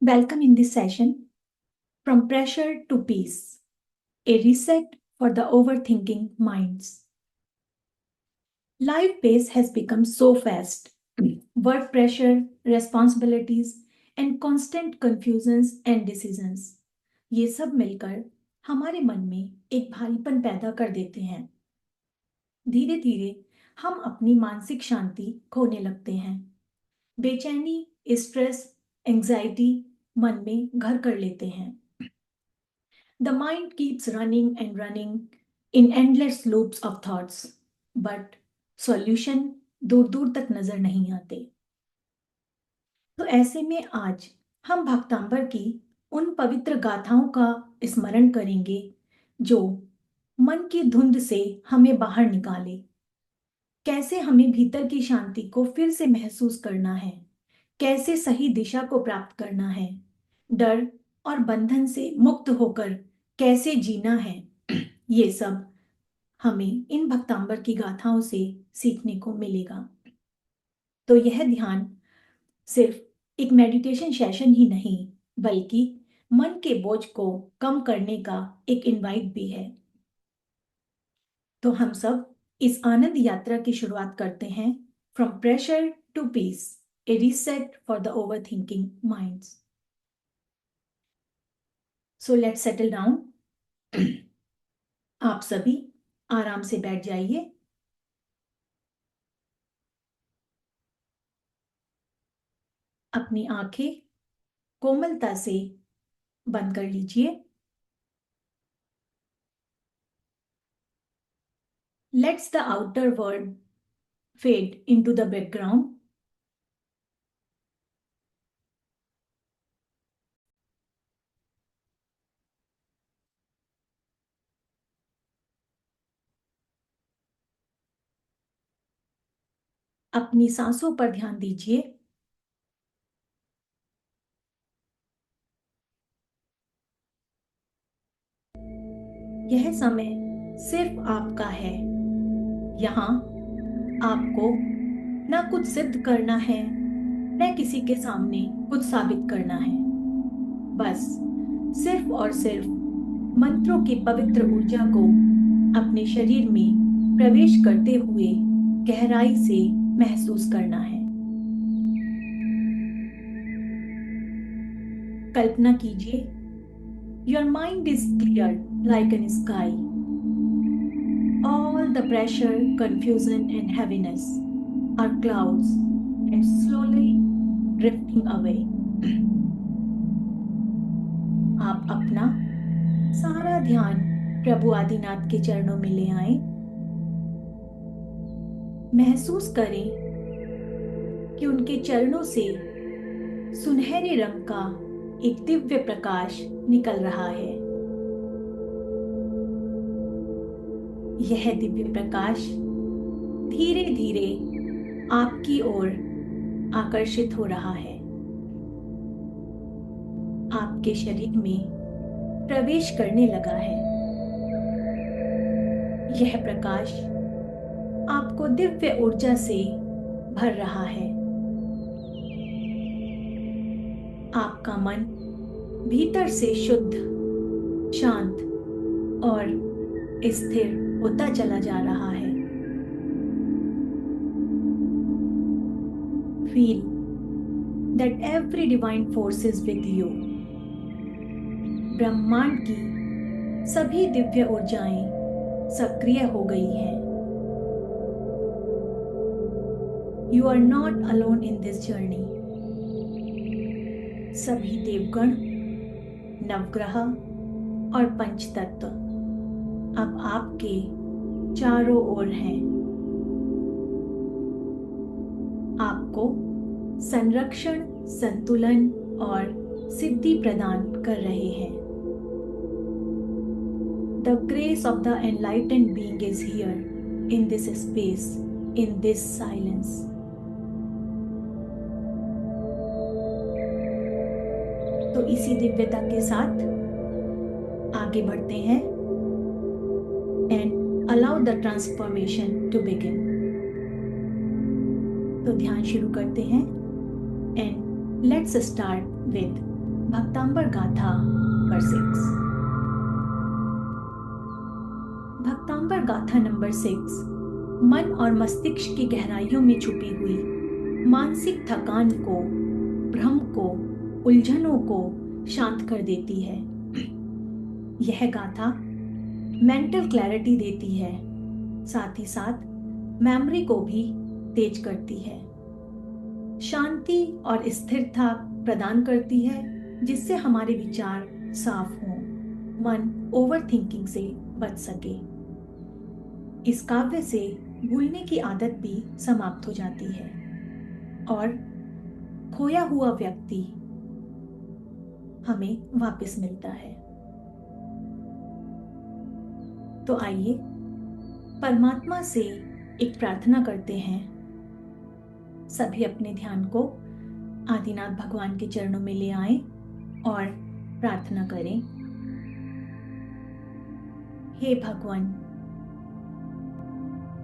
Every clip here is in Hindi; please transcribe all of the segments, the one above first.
Welcome in this session From Pressure to Peace, a reset for the overthinking minds. Life pace has become so fast. Work pressure, responsibilities, and constant confusions and decisions. ये सब मिलकर हमारे मन में एक भारीपन पैदा कर देते हैं। धीरे धीरे हम अपनी मानसिक शांति खोने लगते हैं। बेचैनी, स्ट्रेस, एंजाइटी मन में घर कर लेते हैं। The mind keeps running and running in endless loops of thoughts, but solution दूर दूर तक नजर नहीं आते। तो ऐसे में आज हम भक्तांबर की उन पवित्र गाथाओं का स्मरण करेंगे जो मन की धुंध से हमें बाहर निकाले। कैसे हमें भीतर की शांति को फिर से महसूस करना है, कैसे सही दिशा को प्राप्त करना है, डर और बंधन से मुक्त होकर कैसे जीना है, ये सब हमें इन भक्तांबर की गाथाओं से सीखने को मिलेगा। तो यह ध्यान सिर्फ एक मेडिटेशन सेशन ही नहीं, बल्कि मन के बोझ को कम करने का एक इनवाइट भी है। तो हम सब इस आनंद यात्रा की शुरुआत करते हैं। From pressure to peace, a reset for the overthinking minds. So let's settle down. आप सभी आराम से बैठ जाइए। अपनी आंखें कोमलता से बंद कर लीजिए। Let's the outer world fade into the background. अपनी सांसों पर ध्यान दीजिए। यह समय सिर्फ आपका है। यहाँ आपको ना कुछ सिद्ध करना है, न किसी के सामने कुछ साबित करना है। बस सिर्फ और सिर्फ मंत्रों की पवित्र ऊर्जा को अपने शरीर में प्रवेश करते हुए गहराई से महसूस करना है। कल्पना कीजिए, your mind is clear like an sky. All the pressure, confusion, and heaviness are clouds and slowly drifting away. आप अपना सारा ध्यान प्रभु आदिनाथ के चरणों में ले आए। महसूस करें कि उनके चरणों से सुनहरे रंग का एक दिव्य प्रकाश निकल रहा है। यह दिव्य प्रकाश धीरे धीरे आपकी ओर आकर्षित हो रहा है। आपके शरीर में प्रवेश करने लगा है। यह प्रकाश आपको दिव्य ऊर्जा से भर रहा है। आपका मन भीतर से शुद्ध, शांत और स्थिर होता चला जा रहा है। Feel that every divine force is with you. ब्रह्मांड की सभी दिव्य ऊर्जाएं सक्रिय हो गई हैं। You are not alone in this journey. सभी देवगण, नवग्रह और पंचतत्व अब आपके चारों ओर हैं। आपको संरक्षण, संतुलन और सिद्धि प्रदान कर रहे हैं। The grace of the enlightened being is here in this space, in this silence. तो इसी दिव्यता के साथ आगे बढ़ते हैं and allow the transformation to begin. तो ध्यान शुरू करते हैं and let's start with भक्तांबर गाथा नंबर 6। भक्तांबर गाथा नंबर 6 मन और मस्तिष्क की गहराइयों में छुपी हुई मानसिक थकान को, भ्रम को, उलझनों को शांत कर देती है। यह गाथा मेंटल क्लैरिटी देती है, साथ ही साथ मेमोरी को भी तेज करती है, शांति और स्थिरता प्रदान करती है, जिससे हमारे विचार साफ हों, मन ओवर थिंकिंग से बच सके। इस काव्य से भूलने की आदत भी समाप्त हो जाती है और खोया हुआ व्यक्ति हमें वापस मिलता है। तो आइए परमात्मा से एक प्रार्थना करते हैं। सभी अपने ध्यान को आदिनाथ भगवान के चरणों में ले आएं और प्रार्थना करें। हे भगवान,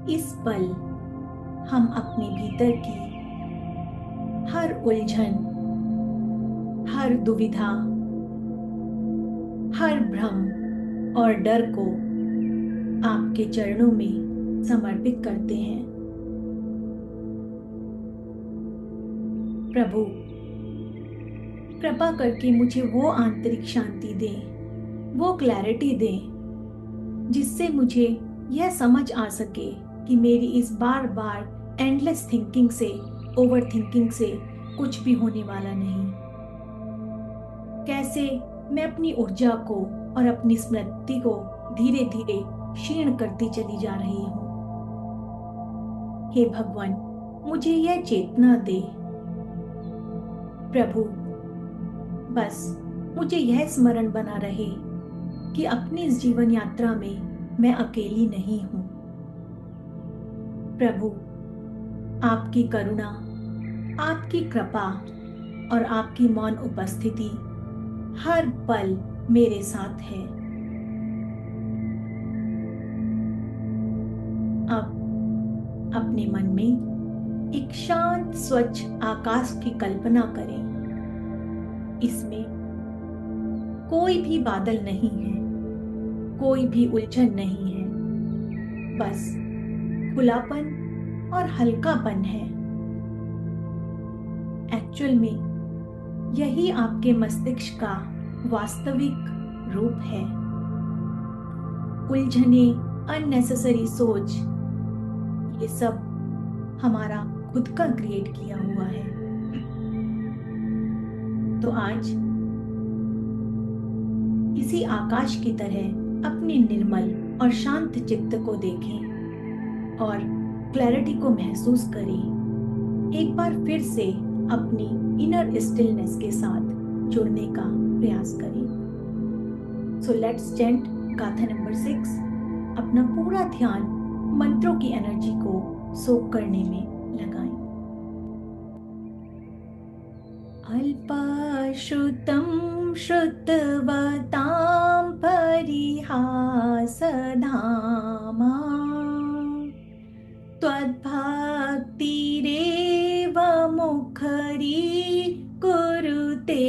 इस पल हम अपने भीतर की हर उलझन, हर दुविधा, हर भ्रम और डर को आपके चरणों में समर्पित करते हैं। प्रभु, कृपा करके मुझे वो आंतरिक शांति दें, वो क्लैरिटी दें, जिससे मुझे यह समझ आ सके कि मेरी इस बार बार एंडलेस थिंकिंग से, ओवर थिंकिंग से कुछ भी होने वाला नहीं। कैसे मैं अपनी ऊर्जा को और अपनी स्मृति को धीरे धीरे क्षीण करती चली जा रही हूँ। हे भगवान, मुझे यह चेतना दे। प्रभु, बस मुझे यह स्मरण बना रहे कि अपनी इस जीवन यात्रा में मैं अकेली नहीं हूँ। प्रभु, आपकी करुणा, आपकी कृपा और आपकी मौन उपस्थिति हर पल मेरे साथ है। अब अपने मन में एक शांत स्वच्छ आकाश की कल्पना करें। इसमें कोई भी बादल नहीं है, कोई भी उलझन नहीं है, बस खुलापन और हल्कापन है। एक्चुअल में यही आपके मस्तिष्क का वास्तविक रूप है। उलझने, अननेसेसरी सोच, ये सब हमारा खुद का क्रिएट किया हुआ है। तो आज इसी आकाश की तरह अपने निर्मल और शांत चित्त को देखें और क्लैरिटी को महसूस करें। एक बार फिर से अपनी इनर स्टिलनेस के साथ जुड़ने का प्रयास करें। सो लेट्स चैंट गाथा नंबर 6। अपना पूरा ध्यान मंत्रों की एनर्जी को सोक करने में लगाएं। अल्पाश्रुतं श्रुतवतां परिहासधामा त्वद्भक्तिरेव मुखरी कुरुते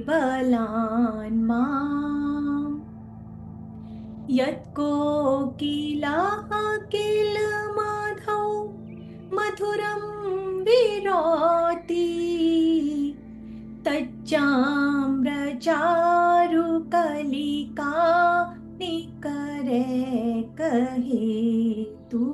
बलान् माम्। यत्कोकिलाः किल माधौ मधुरं विरोति तच्चाम्रचारुकलिका निकरे कहेतु।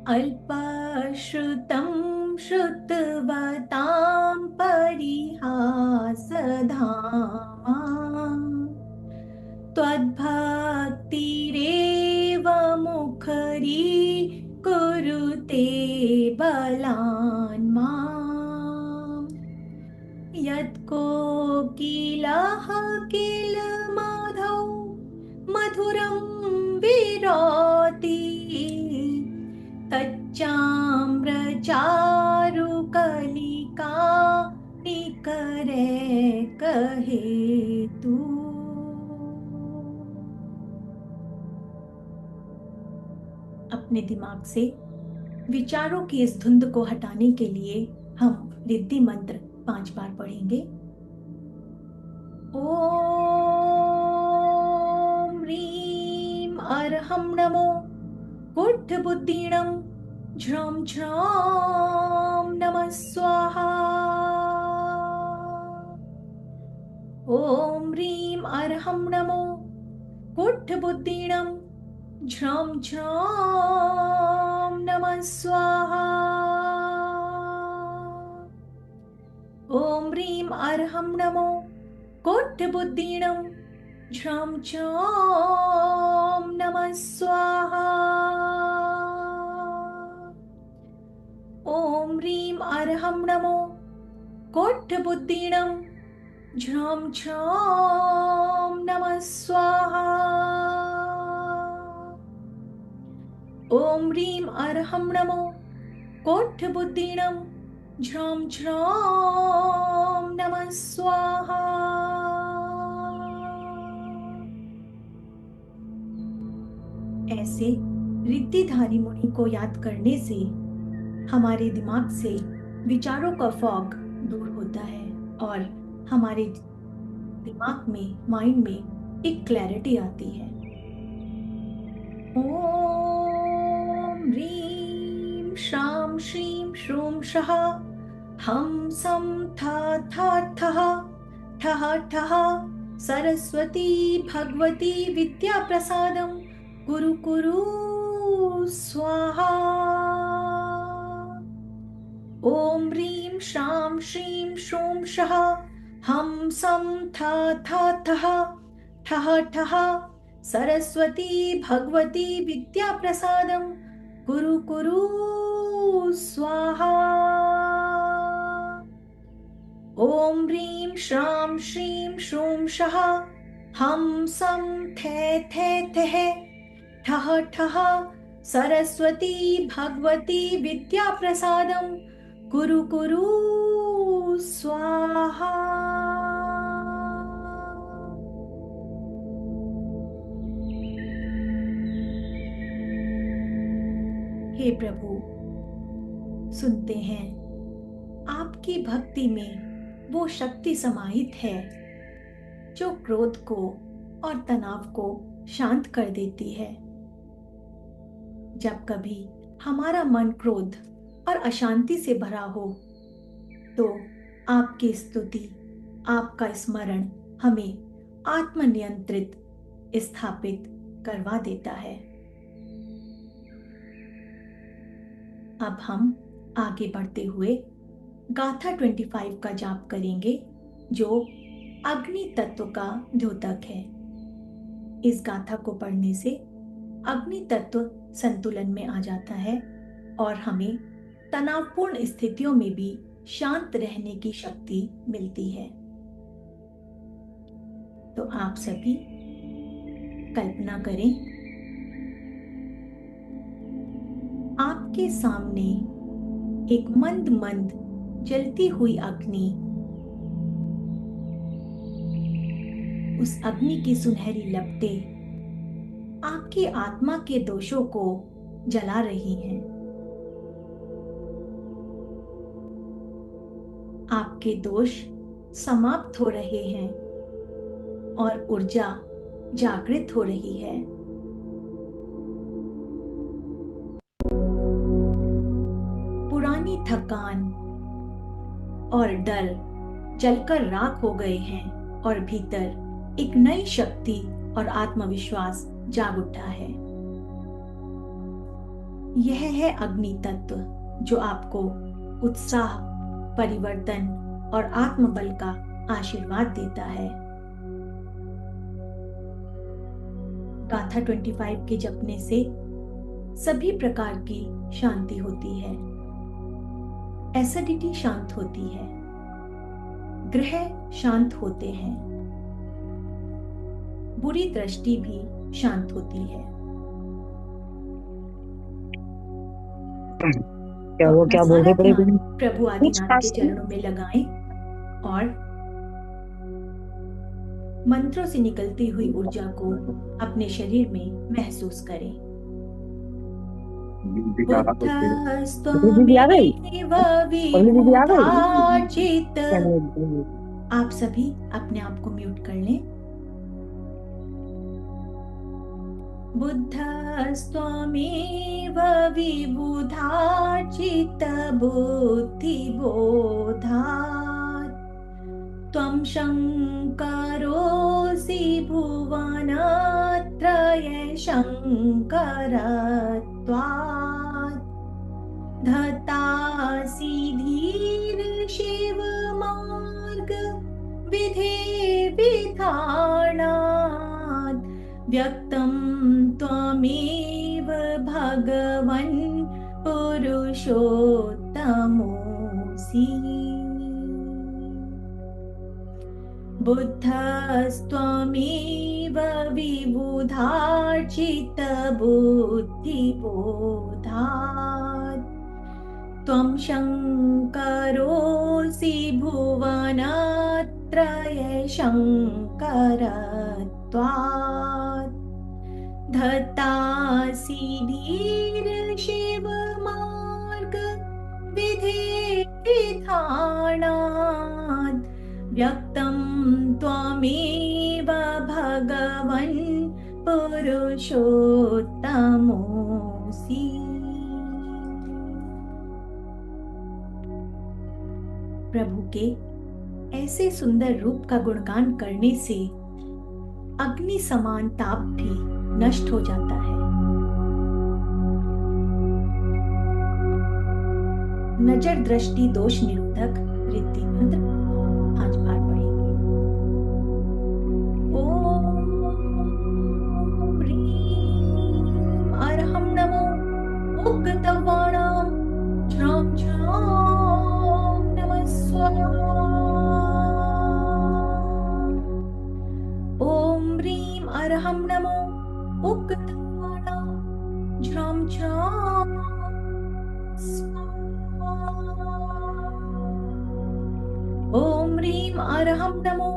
अल्पश्रुतं श्रुतवतां परिहासधामा त्वद्भक्तिरेव मुखरी कुरुते बलान् माम्। यत्कोकिलः किल माधौ मधुरं विरोति तच्चाम्रचारुकलिका निकरे कहेतु। अपने दिमाग से विचारों की इस धुंध को हटाने के लिए हम रिद्धि मंत्र 5 बार पढ़ेंगे। ओम ह्रीं अर्हं नमो कुट्ठबुद्धिणं झ्रं झ्रां नमः स्वाहा। ओम ह्रीं अर्हं नमो कुट्ठबुद्धिणं झ्रं झ्रां नमः स्वाहा। ओम ह्रीं अर्हं नमो कुट्ठबुद्धिणं झ्रं झ्रां नमः स्वाहा। ओम ह्रीं अर्हं नमो कुट्ठबुद्धिणं झ्रं झ्रां नमः स्वाहा। ओम ह्रीं अर्हं नमो कुट्ठबुद्धिणं झ्रं झ्रां नमः स्वाहा। ऐसे रिद्धिधारी मुनि को याद करने से हमारे दिमाग से विचारों का फॉग दूर होता है और हमारे दिमाग में, माइंड में एक क्लैरिटी आती है। ओम ह्रीं श्रां श्रीं श्रूं शः हम सं था ठः ठः ठः सरस्वती भगवती विद्या प्रसादं कुरु कुरु स्वाहा। ओम ह्रीं श्रां श्रीं श्रूं शः हम सं था ठः ठः ठः सरस्वती भगवती विद्या प्रसादं कुरु कुरु स्वाहा। ओम ह्रीं श्रां श्रीं श्रूं शः हम सं थे थे थे ठः ठः सरस्वती भगवती विद्या प्रसादं कुरु कुरु स्वाहा। हे प्रभु, सुनते हैं आपकी भक्ति में वो शक्ति समाहित है जो क्रोध को और तनाव को शांत कर देती है। जब कभी हमारा मन क्रोध और अशांति से भरा हो तो आपकी स्तुति, आपका स्मरण हमें आत्मनियंत्रित स्थापित करवा देता है। अब हम आगे बढ़ते हुए गाथा 25 का जाप करेंगे जो अग्नि तत्व का द्योतक है। इस गाथा को पढ़ने से अग्नि तत्व संतुलन में आ जाता है और हमें तनावपूर्ण स्थितियों में भी शांत रहने की शक्ति मिलती है। तो आप सभी कल्पना करें, आपके सामने एक मंद मंद जलती हुई अग्नि, उस अग्नि की सुनहरी लपटें आपकी आत्मा के दोषों को जला रही हैं। आपके दोष समाप्त हो रहे हैं और ऊर्जा जागृत हो रही है। पुरानी थकान और डर जलकर राख हो गए हैं और भीतर एक नई शक्ति और आत्मविश्वास जाग उठा है। यह है अग्नि तत्व जो आपको उत्साह, परिवर्तन और आत्मबल का आशीर्वाद देता है। गाथा 25 के जपने से सभी प्रकार की शांति होती है। एसिडिटी शांत होती है, ग्रह शांत होते हैं, बुरी दृष्टि भी शांत होती है। क्या वो क्या बोल रहे बड़े बड़े प्रभु आदिनाथ के चरणों में लगाएं और मंत्रों से निकलती हुई ऊर्जा को अपने शरीर में महसूस करें। दीदी का हाथ होते हैं। पतली दीदी आ गई। बुद्धस्त्वमेव पतली दीदी आ गई। विबुधाचित। क्या नहीं। आप सभी अपने आप को म्यूट कर लें। बुद्धस्त्वमेव विबुधाचित बुद्धिबोधात्। त्वं शङ्करोऽसि भुवनत्रयशङ्करत्वात्। धतासि धीर शिवमार्ग विधे विधानात्। व्यक्तं त्वमेव भगवन् पुरुषोत्तमोऽसि। बुद्धस्त्वमेव विबुधाचित बुद्धिबोधात्। त्वं शङ्करोऽसि भुवनत्रयशङ्करत्वात्। धतासि धीर शिवमार्ग विधे विधानात्। व्यक्तं त्वमेव भगवन् पुरुषोत्तमोऽसि। प्रभु के ऐसे सुंदर रूप का गुणगान करने से अग्नि समान ताप भी नष्ट हो जाता है। नजर दृष्टि दोष निरोधक रिद्धि मंत्र आज पाठ पढ़ेंगे। ओम ह्रीं अरहं नमो उग्गतवाणां ज्रां ज्रां नमः स्वाहा। ओम ह्रीं अरहं नमो उग्गतवाणां ज्रां ज्रां ओम ह्रीं अरहं नमो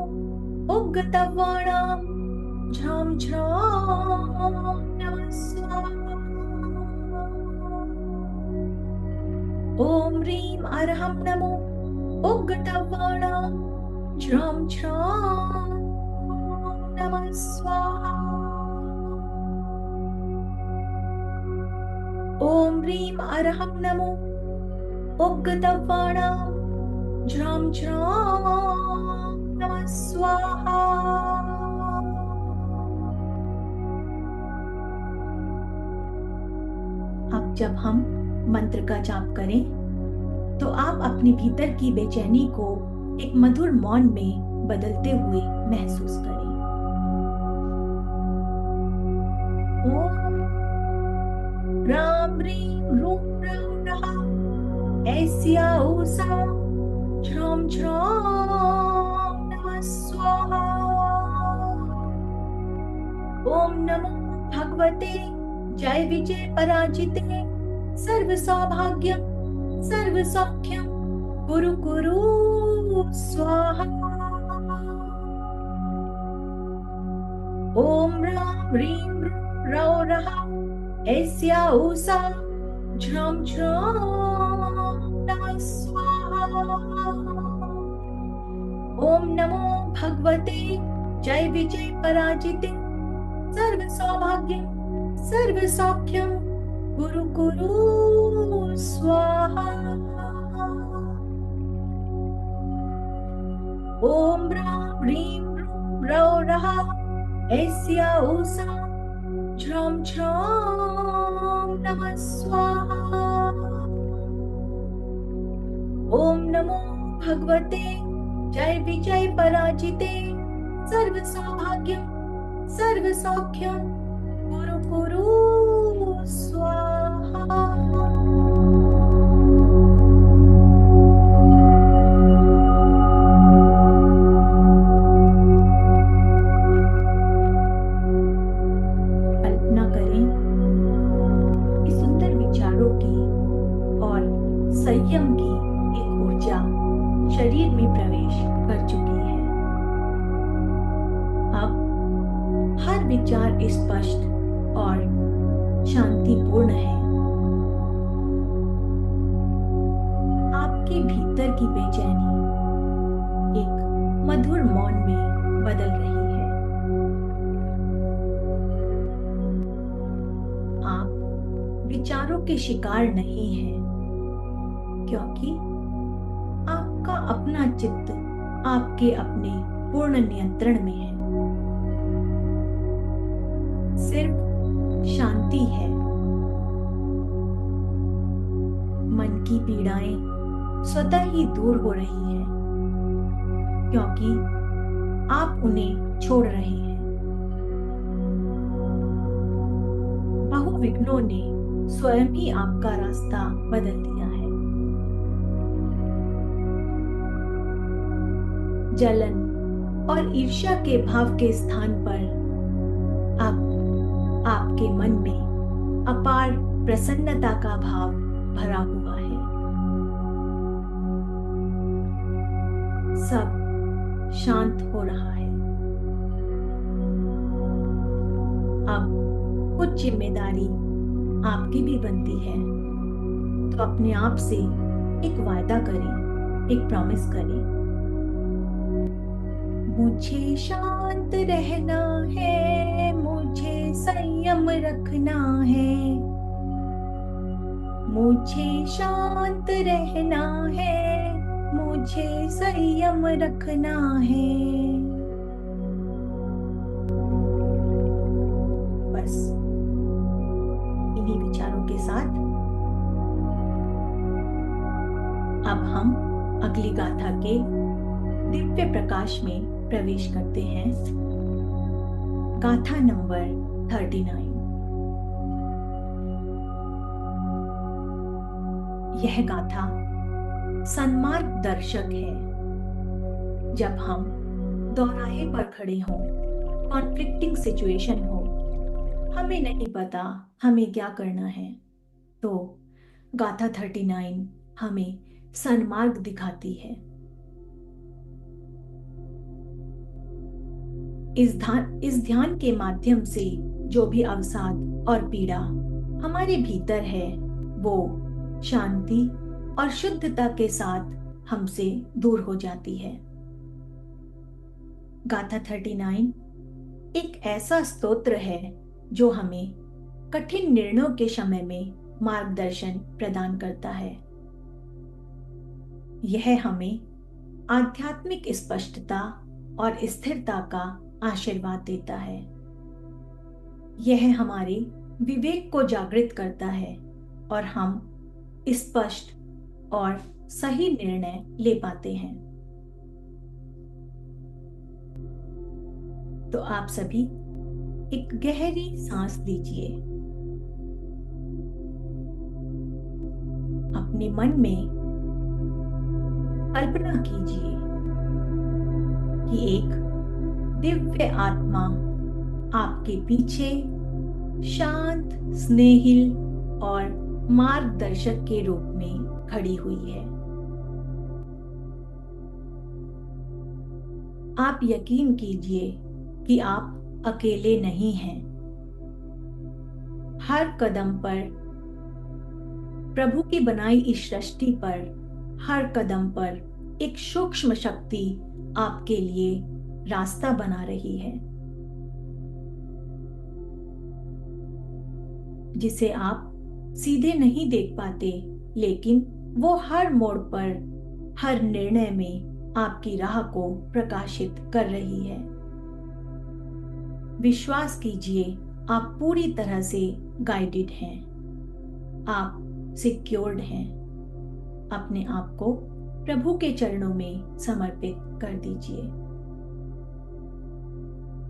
उग्गतवाणां ज्रां ज्रां नमः स्वाहा। ओम ह्रीं अरहं नमो उग्गतवाणां ज्रां ज्रां नमः स्वाहा। ओम ह्रीं अरहं नमो उग्गतवाणां ज्रां ज्रां नमः स्वाहा। अब जब हम मंत्र का जाप करें तो आप अपने भीतर की बेचैनी को एक मधुर मौन में बदलते हुए महसूस करें। ओम राम ह्रीं रूं रौं रः ऐस्या ऊषा ज्रां ज्रां नमः स्वाहा। ओम नमो भगवते जय विजय पराजिते सर्व सौभाग्यं सर्व सौख्यं कुरु कुरु स्वाहा। ओम राम ह्रीं रौं रः ऐस्या ऊषा ज्रां ज्रां नमः स्वाहा। ओम नमो भगवते जय विजय पराजिते सर्व सौभाग्यं सर्व सौख्यं कुरु कुरु स्वाहा। ओम राम ह्रीं रौं रः ऐस्या ऊषा ज्रां ज्रां नमः स्वाहा। ओम नमो भगवते जय विजय पराजिते सर्व सौभाग्यं सर्व सौख्यं कुरु कुरु स्वाहा। कल्पना करें कि सुंदर विचारों की और संयम की एक ऊर्जा शरीर में प्रवेश कर चुकी है। अब हर विचार स्पष्ट और शांतिपूर्ण है। की बेचैनी एक मधुर मौन में बदल रही है। आप विचारों के शिकार नहीं हैं, क्योंकि आपका अपना चित्त आपके अपने पूर्ण नियंत्रण में है। सिर्फ शांति है। मन की पीड़ाएं स्वतः ही दूर हो रही हैं, क्योंकि आप उन्हें छोड़ रहे हैं। बहुविघ्नों ने स्वयं ही आपका रास्ता बदल दिया है। जलन और ईर्ष्या के भाव के स्थान पर अब आपके मन में अपार प्रसन्नता का भाव भरा हुआ है। सब शांत हो रहा है। अब कुछ जिम्मेदारी आपकी भी बनती है, तो अपने आप से एक वायदा करें, एक प्रॉमिस करें। मुझे शांत रहना है, मुझे संयम रखना है। मुझे शांत रहना है, मुझे संयम रखना है। बस इन्हीं विचारों के साथ अब हम अगली गाथा के दिव्य प्रकाश में प्रवेश करते हैं। गाथा नंबर 39। यह गाथा सन्मार्ग दर्शक है। जब हम दोराहे पर खड़े हों, कॉन्फ्लिक्टिंग सिचुएशन हो, हमें नहीं पता हमें क्या करना है, तो गाथा 39 हमें सन्मार्ग दिखाती है। इस ध्यान के माध्यम से जो भी अवसाद और पीड़ा हमारे भीतर है, वो शांति और शुद्धता के साथ हमसे दूर हो जाती है। गाथा 39 एक ऐसा स्तोत्र है जो हमें कठिन निर्णयों के समय में मार्गदर्शन प्रदान करता है। यह हमें आध्यात्मिक स्पष्टता और स्थिरता का आशीर्वाद देता है। यह हमारे विवेक को जागृत करता है और हम स्पष्ट और सही निर्णय ले पाते हैं। तो आप सभी एक गहरी सांस लीजिए। अपने मन में कल्पना कीजिए कि एक दिव्य आत्मा आपके पीछे शांत, स्नेहिल और मार्गदर्शक के रूप में खड़ी हुई है। आप यकीन कीजिए कि आप अकेले नहीं हैं। हर कदम पर प्रभु की बनाई इस सृष्टि पर हर कदम पर एक सूक्ष्म शक्ति आपके लिए रास्ता बना रही है, जिसे आप सीधे नहीं देख पाते, लेकिन वो हर मोड़ पर, हर निर्णय में आपकी राह को प्रकाशित कर रही है। विश्वास कीजिए, आप पूरी तरह से गाइडेड हैं, आप सिक्योर्ड हैं। अपने आप को प्रभु के चरणों में समर्पित कर दीजिए।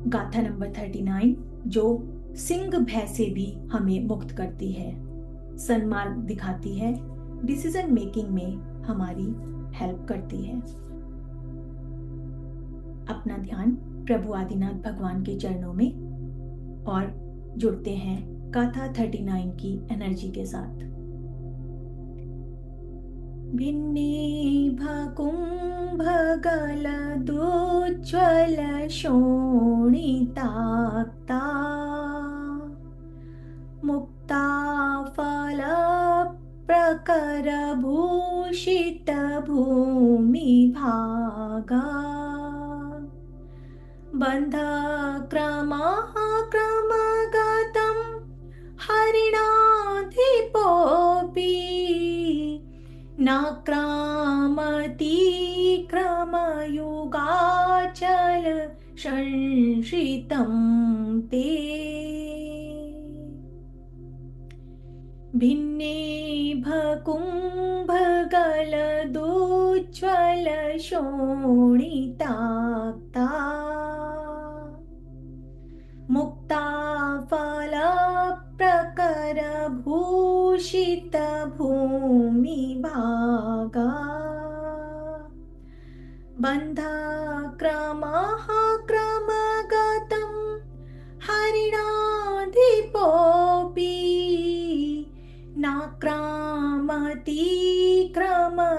गाथा नंबर 39 जो सिंह भय से भी हमें मुक्त करती है, सन्मार्ग दिखाती है, डिसीजन मेकिंग में हमारी हेल्प करती है। अपना ध्यान प्रभु आदिनाथ भगवान के चरणों में और जुड़ते हैं गाथा 39 की एनर्जी के साथ। भिन्नेभ कुम्भगलदुज्ज्वल शोणिताक्ता मुक्ता फल प्रकटितकरा प्रकरभूषित भूमिभागा बन्धक्रमः क्रमगतं हरिणाधिपोऽपि न क्रामति क्रमयुगाचल संश्रितं ते भिन्ने भकुम्भगलदोज्ज्वल शोणिताक्ता मुक्ता फलप्रकरभूषित भूमिभागा बन्धक्रमः क्रमगतं हरिणाधिपोऽपि नाक्रामति क्रमयुगाचल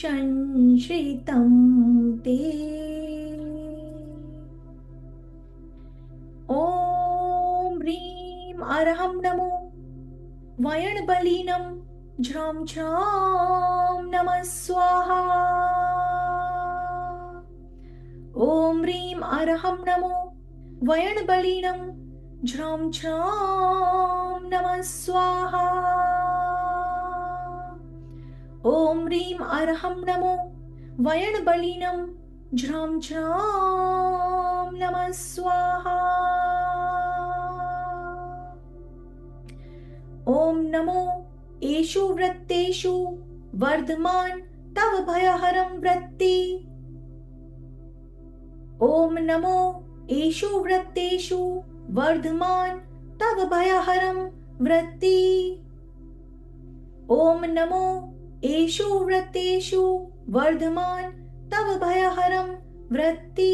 संश्रितं ते ॐ ह्रीं अर्हं नमो वयणबलिनं झ्रं झ्रां नमः स्वाहा ॐ ह्रीं अर्हं नमो वयणबलिनं झ्रं झ्रां नमः स्वाहा ॐ ह्रीं अर्हं नमो वयणबलिनं झ्रं झ्रां नमः स्वाहा ॐ नमो एषु वृत्तेषु वर्धमान तव भयहरं वृत्ति ॐ नमो एषु वृत्तेषु वर्धमान तव भयहरं वृत्ति ॐ नमो एषु वृत्तेषु वर्धमान तव भयहरं वृत्ति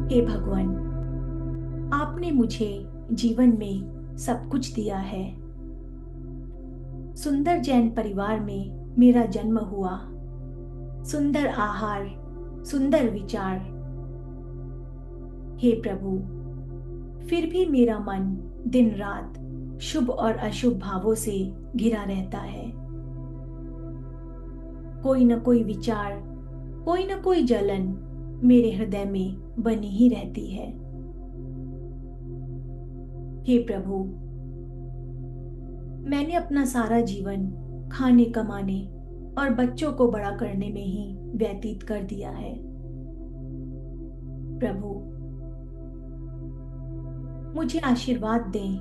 हे भगवान, आपने मुझे जीवन में सब कुछ दिया है। सुंदर जैन परिवार में मेरा जन्म हुआ। सुंदर आहार, सुंदर विचार। हे प्रभु, फिर भी मेरा मन दिन रात शुभ और अशुभ भावों से घिरा रहता है। कोई न कोई विचार, कोई न कोई जलन मेरे हृदय में बनी ही रहती है। हे प्रभु, मैंने अपना सारा जीवन खाने कमाने और बच्चों को बड़ा करने में ही व्यतीत कर दिया है। प्रभु, मुझे आशीर्वाद दें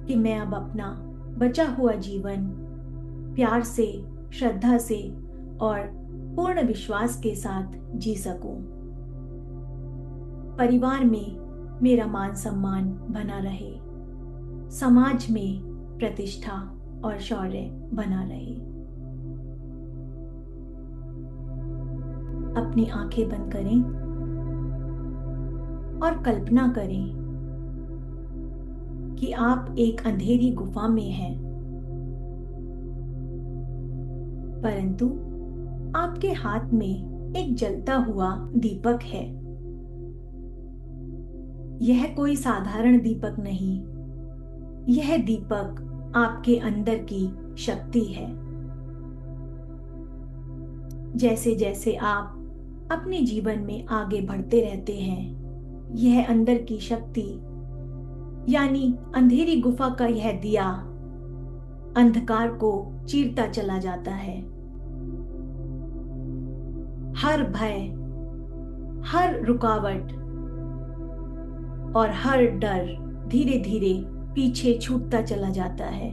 कि मैं अब अपना बचा हुआ जीवन प्यार से, श्रद्धा से और पूर्ण विश्वास के साथ जी सकूं। परिवार में मेरा मान सम्मान बना रहे, समाज में प्रतिष्ठा और शौर्य बना रहे। अपनी आंखें बंद करें और कल्पना करें कि आप एक अंधेरी गुफा में हैं, परंतु आपके हाथ में एक जलता हुआ दीपक है। यह कोई साधारण दीपक नहीं, यह दीपक आपके अंदर की शक्ति है। जैसे जैसे आप अपने जीवन में आगे बढ़ते रहते हैं, यह अंदर की शक्ति यानी अंधेरी गुफा का यह दिया अंधकार को चीरता चला जाता है। हर भय, हर रुकावट और हर डर धीरे धीरे पीछे छूटता चला जाता है।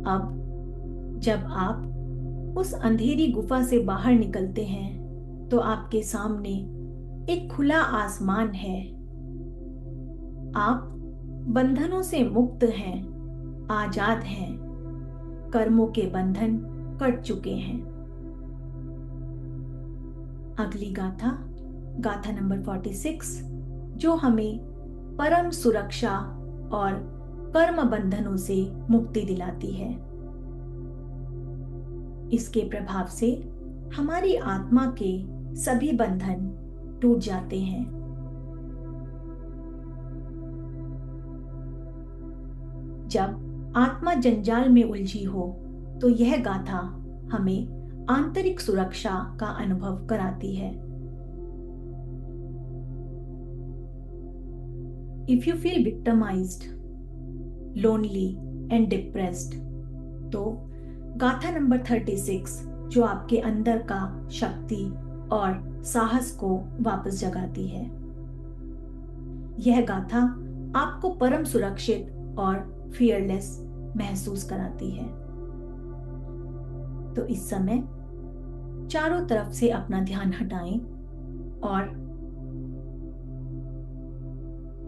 अब जब आप उस अंधेरी गुफा से बाहर निकलते हैं तो आपके सामने एक खुला आसमान है। आप बंधनों से मुक्त हैं, आजाद हैं, कर्मों के बंधन कट चुके हैं। अगली गाथा, गाथा नंबर 46, जो हमें परम सुरक्षा और कर्म बंधनों से मुक्ति दिलाती है। इसके प्रभाव से हमारी आत्मा के सभी बंधन टूट जाते हैं। जब आत्मा जंजाल में उलझी हो तो यह गाथा हमें आंतरिक सुरक्षा का अनुभव कराती है। If you feel victimized, lonely and depressed, तो गाथा नंबर 36 जो आपके अंदर का शक्ति और साहस को वापस जगाती है। यह गाथा आपको परम सुरक्षित और फियरलेस महसूस कराती है। तो इस समय चारों तरफ से अपना ध्यान हटाएं और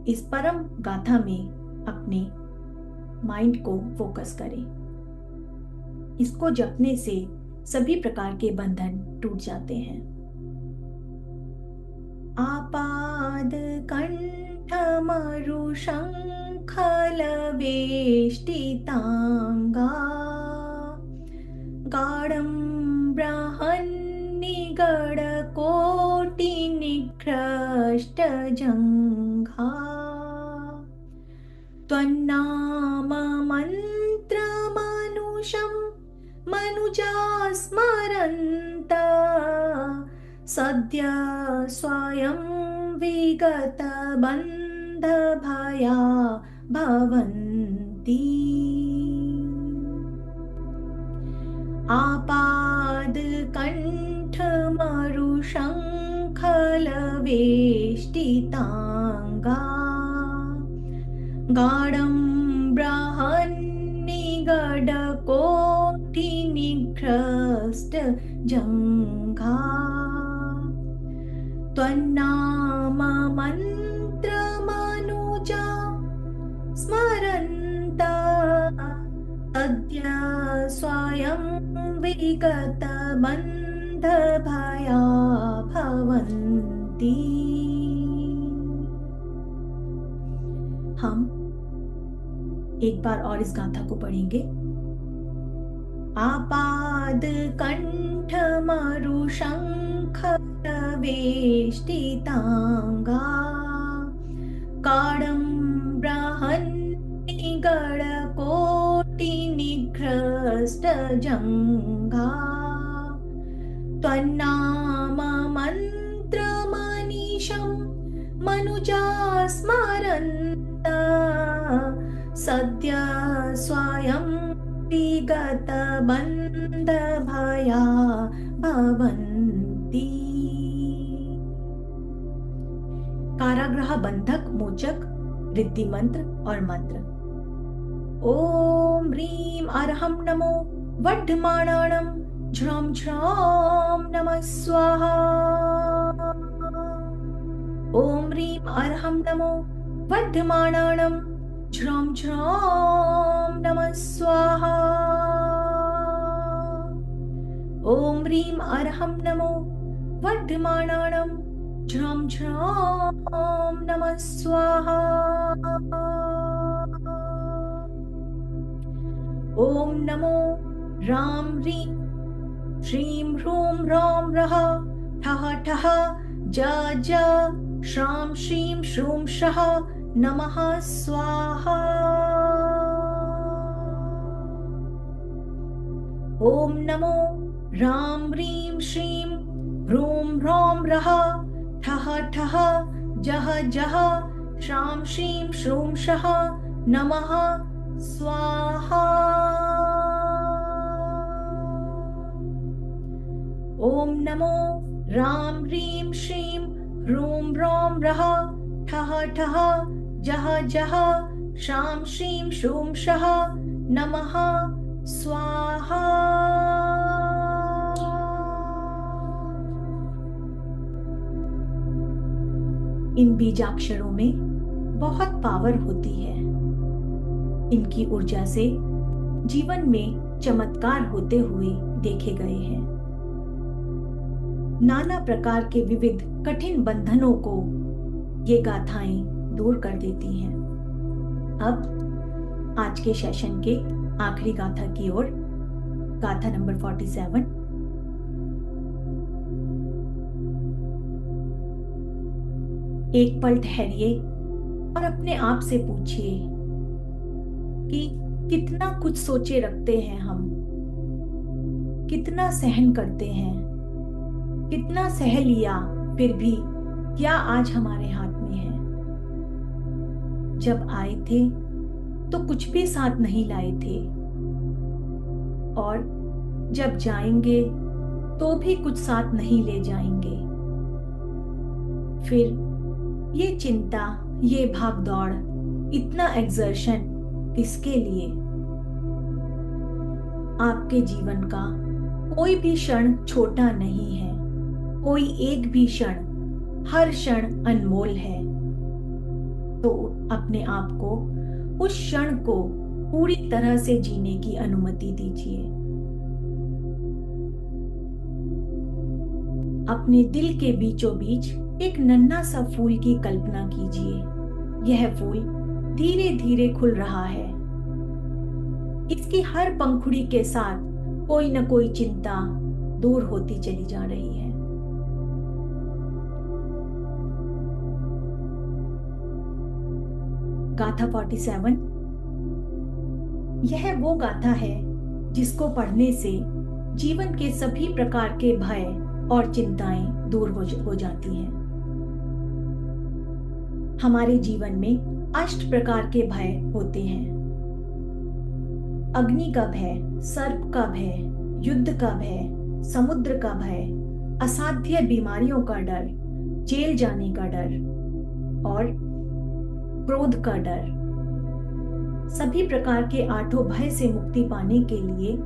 इस परम गाथा में अपने माइंड को फोकस करें। इसको जपने से सभी प्रकार के बंधन टूट जाते हैं। आपाद कंठ मरु शंखल वेष्टितांगा गाढ़ं ब्रहन् निगड़ कोटि निकृष्ट जंघा त्वन्नाम मन्त्रमनुषं मनुजा स्मरन्त सद्य स्वयं विगत बन्ध भया भवन्ति। आपाद कंठ मरु शंखल वेष्टितांगा गाढ़ं ब्रहन् निगड़ कोटि निकृष्ट जंघा त्वन्नाम मन्त्रमनुजा स्मरन्त अद्य स्वयं विगत बन्ध भया भवन्ति। हम एक बार और इस गाथा को पढ़ेंगे। आपाद कंठ मरु शंखल वेष्टितांगा गाढ़ं ब्रहन् निगड़ कोटि निकृष्ट जंघा त्वन्नाम मन्त्रमनिशं मनुजा स्मरन्त सद्य स्वयं विगत बन्ध भया भवन्ति। कारागृह बंधक मोचक रिद्धि मंत्र और मंत्र। ओम ह्रीं अरहं नमो वर्धमानानं झ्रं झ्रं नमः स्वाहा। ओम ह्रीं अरहं नमो वर्धमानानं झ्रं झ्रं नमः स्वाहा। ओम ह्रीं अरहं नमो वर्धमानानं झ्रं झ्रं नमः स्वाहा। ओम नमो राम ह्रीं श्रीं ह्रूं ह्रौं रः ठः ठः ज ज श्रां श्रीं श्रूं शः नमः स्वाहा। ओम नमो राम ह्रीं श्रीं ह्रूं ह्रौं रः ठः ठः जः जः श्रां श्रीं श्रूं शः नमः स्वाहा। ओम नमो राम ह्रीं श्रीं ह्रूं ह्रौं रः ठः ठः जः जः श्रां श्रीं श्रूं शः नमः स्वाहा। इन बीजाक्षरों में बहुत पावर होती है। इनकी ऊर्जा से जीवन में चमत्कार होते हुए देखे गए हैं। नाना प्रकार के विविध कठिन बंधनों को ये गाथाएं दूर कर देती हैं। अब आज के सेशन के आखिरी गाथा की ओर गाथा नंबर 47। एक पल ठहरिए और अपने आप से पूछिए कि कितना कुछ सोचे रखते हैं हम, कितना सहन करते हैं, कितना सह लिया, फिर भी क्या आज हमारे हाथ में है। जब आए थे तो कुछ भी साथ नहीं लाए थे, और जब जाएंगे तो भी कुछ साथ नहीं ले जाएंगे। फिर ये चिंता, ये भाग दौड़, इतना एक्सर्शन किसके लिए? आपके जीवन का कोई भी क्षण छोटा नहीं है, कोई एक भी क्षण, हर क्षण अनमोल है। तो अपने आप को, उस क्षण को पूरी तरह से जीने की अनुमति दीजिए। अपने दिल के बीचों बीच एक नन्हा सा फूल की कल्पना कीजिए। यह फूल धीरे धीरे खुल रहा है। इसकी हर पंखुड़ी के साथ कोई न कोई चिंता दूर होती चली जा रही है। गाथा 47। यह वो गाथा है जिसको पढ़ने से जीवन के सभी प्रकार के भय और चिंताएं दूर हो जाती हैं। हमारे जीवन में 8 प्रकार के भय होते हैं। अग्नि का भय, सर्प का भय, युद्ध का भय, समुद्र का भय, असाध्य बीमारियों का डर, जेल जाने का डर और क्रोध का डर। सभी प्रकार के 8 भय से मुक्ति पाने के लिए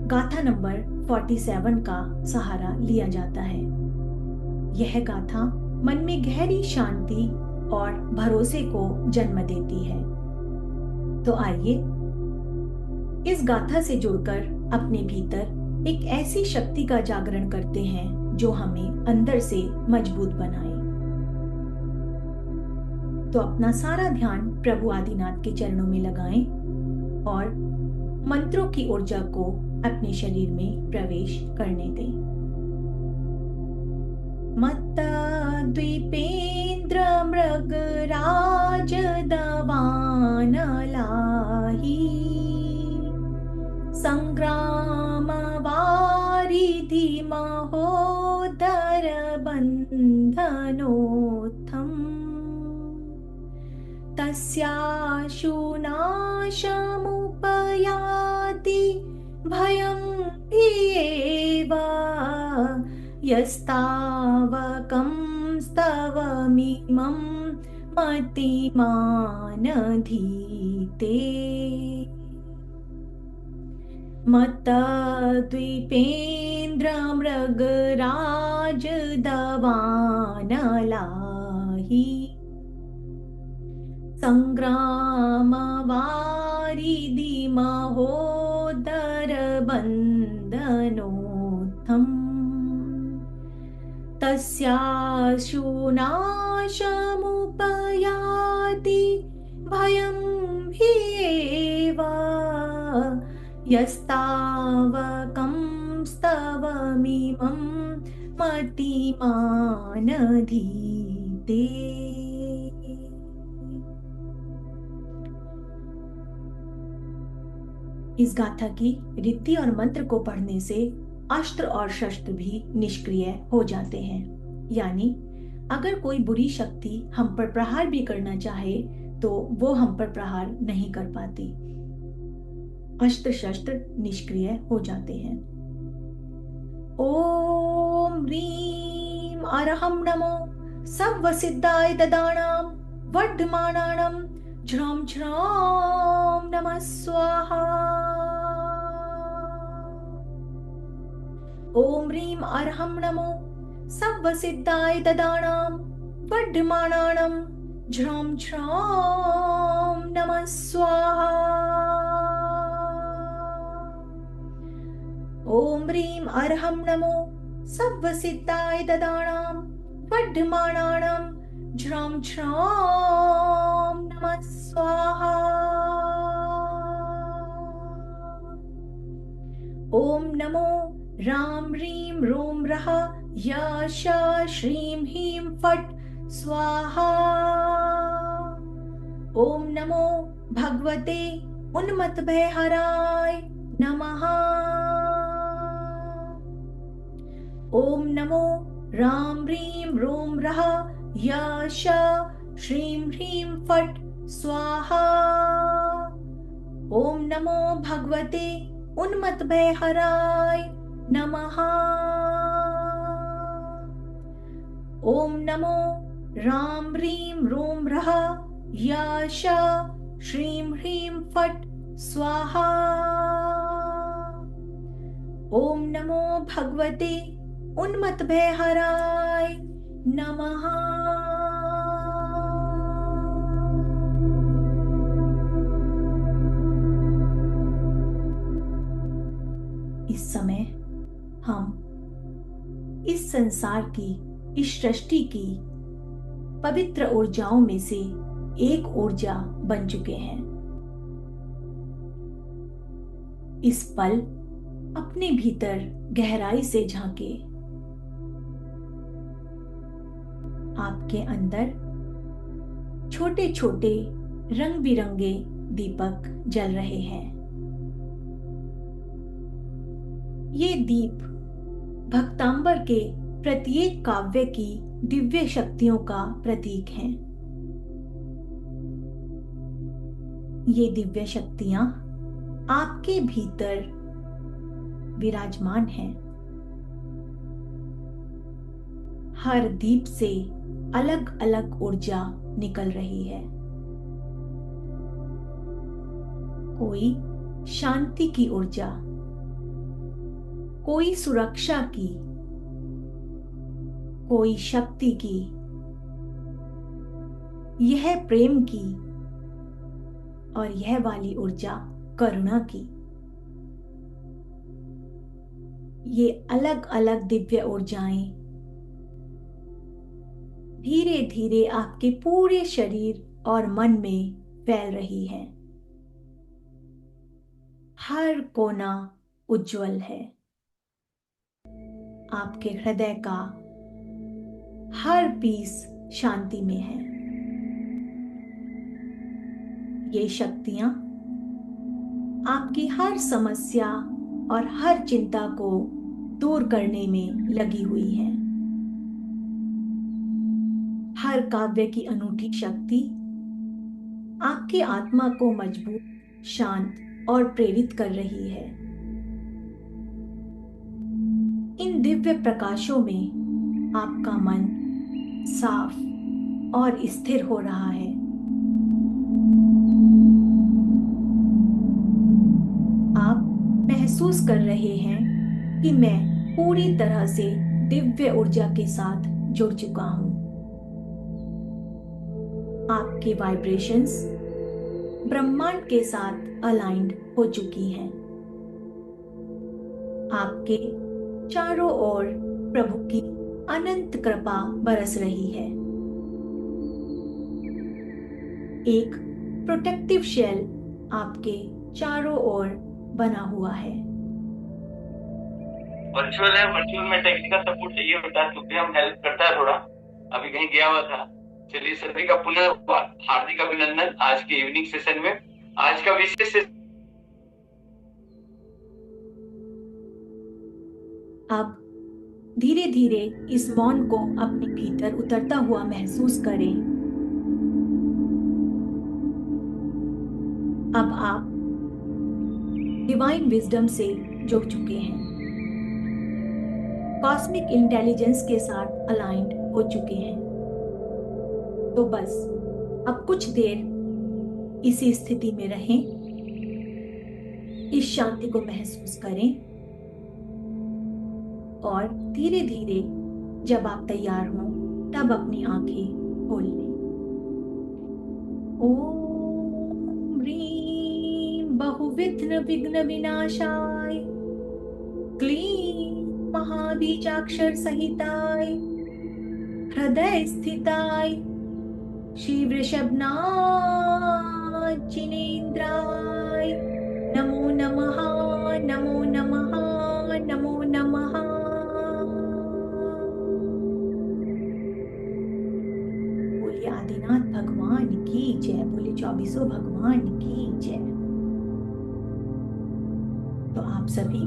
गाथा नंबर 47 का सहारा लिया जाता है। यह गाथा मन में गहरी शांति और भरोसे को जन्म देती है। तो आइए इस गाथा से जुड़कर अपने भीतर एक ऐसी शक्ति का जागरण करते हैं जो हमें अंदर से मजबूत बनाए। तो अपना सारा ध्यान प्रभु आदिनाथ के चरणों में लगाएं और मंत्रों की ऊर्जा को अपने शरीर में प्रवेश करने दें। मत्ता द्वीपेन्द्र मृगराज दवान लाही, संग्राम वारिधि महोदर बंधनोत्थम, तस्याशु नाशमुपयाति भयं ह्येव, यस्तावकं स्तवमिमं मतिमानधीते। मत्ता द्वीपेन्द्र मृगराज दवान लाही, संग्राम वारिधि महोदर बंधनोत्थम, तस्याशु नाशमुपयाति भयं ह्येव, यस्तावकं स्तवमिमं मतिमानधीते। इस गाथा की रीति और मंत्र को पढ़ने से अस्त्र और शस्त्र भी निष्क्रिय हो जाते हैं। यानी अगर कोई बुरी शक्ति हम पर प्रहार भी करना चाहे तो वो हम पर प्रहार नहीं कर पाती। अस्त्र शस्त्र निष्क्रिय हो जाते हैं। ओम ह्रीं अरहं नमो सर्वसिद्धाय ददानां वर्धमानानां झ्रौं झ्रौं नमः स्वाहा। ओम ह्रीं अरहं नमो सर्वसिद्धाय ददानां वर्धमानानां झ्रौं झ्रौं नमः स्वाहा। ओम ह्रीं अरहं नमो सर्वसिद्धाय ददानां वर्धमानानां झ्रौं झ्रौं नमः स्वाहा। ओम नमो राम ह्रीं रोम रः या शा श्रीं ह्रीं फट् स्वाहा। ओम नमो भगवते उन्मत्तभयहराय नमः। ओम नमो राम ह्रीं रोम रः या शा श्रीं ह्रीं फट् स्वाहा। ओम नमो भगवते उन्मत्तभयहराय नमः। ओम नमो राम ह्रीं रोम रः या शा श्रीं ह्रीं फट् स्वाहा। ओम नमो भगवते उन्मत्तभयहराय नमः। इस समय हम इस संसार की, इस सृष्टि की पवित्र ऊर्जाओं में से एक ऊर्जा बन चुके हैं। इस पल अपने भीतर गहराई से झांके। आपके अंदर छोटे छोटे रंग बिरंगे दीपक जल रहे हैं। ये दीप भक्तांबर के प्रत्येक काव्य की दिव्य शक्तियों का प्रतीक हैं। ये दिव्य शक्तियां आपके भीतर विराजमान हैं। हर दीप से अलग अलग ऊर्जा निकल रही है। कोई शांति की ऊर्जा, कोई सुरक्षा की, कोई शक्ति की, यह प्रेम की और यह वाली ऊर्जा करुणा की। ये अलग अलग दिव्य ऊर्जाएं धीरे धीरे आपके पूरे शरीर और मन में फैल रही हैं। हर कोना उज्जवल है। आपके हृदय का हर पीस शांति में है। ये शक्तियां आपकी हर समस्या और हर चिंता को दूर करने में लगी हुई हैं। हर काव्य की अनूठी शक्ति आपकी आत्मा को मजबूत, शांत और प्रेरित कर रही है। इन दिव्य प्रकाशों में आपका मन साफ और स्थिर हो रहा है। आप महसूस कर रहे हैं कि मैं पूरी तरह से दिव्य ऊर्जा के साथ जुड़ चुका हूं। आपके वाइब्रेशंस ब्रह्मांड के साथ अलाइंड हो चुकी हैं। आपके चारों ओर प्रभु की अनंत कृपा बरस रही है। एक प्रोटेक्टिव शेल आपके चारों ओर बना हुआ है। वर्चुअल है, वर्चुअल में टेक्निकल सपोर्ट चाहिए होता है, क्योंकि हम हेल्प करता है थोड़ा, अभी कहीं गया हुआ था। चलिए सभी का पुनः हार्दिक अभिनंदन आज के इवनिंग सेशन में। आज का विशेष अब धीरे धीरे इस मौन को अपने भीतर उतरता हुआ महसूस करें। अब आप डिवाइन विजडम से जुड़ चुके हैं। कॉस्मिक इंटेलिजेंस के साथ अलाइंड हो चुके हैं। तो बस अब कुछ देर इसी स्थिति में रहें, इस शांति को महसूस करें और धीरे धीरे जब आप तैयार हों तब अपनी आंखें खोल लें। ओम ह्रीं बहुविघ्न विघ्न विनाशाय क्लीं महाबीजाक्षर सहिताय हृदय स्थिताय श्री वृषभनाथ जिनेन्द्राय नमो नमः नमो नमः। नमः। बोलिए आदिनाथ भगवान की जय, बोलिए 24 भगवान की जय। तो आप सभी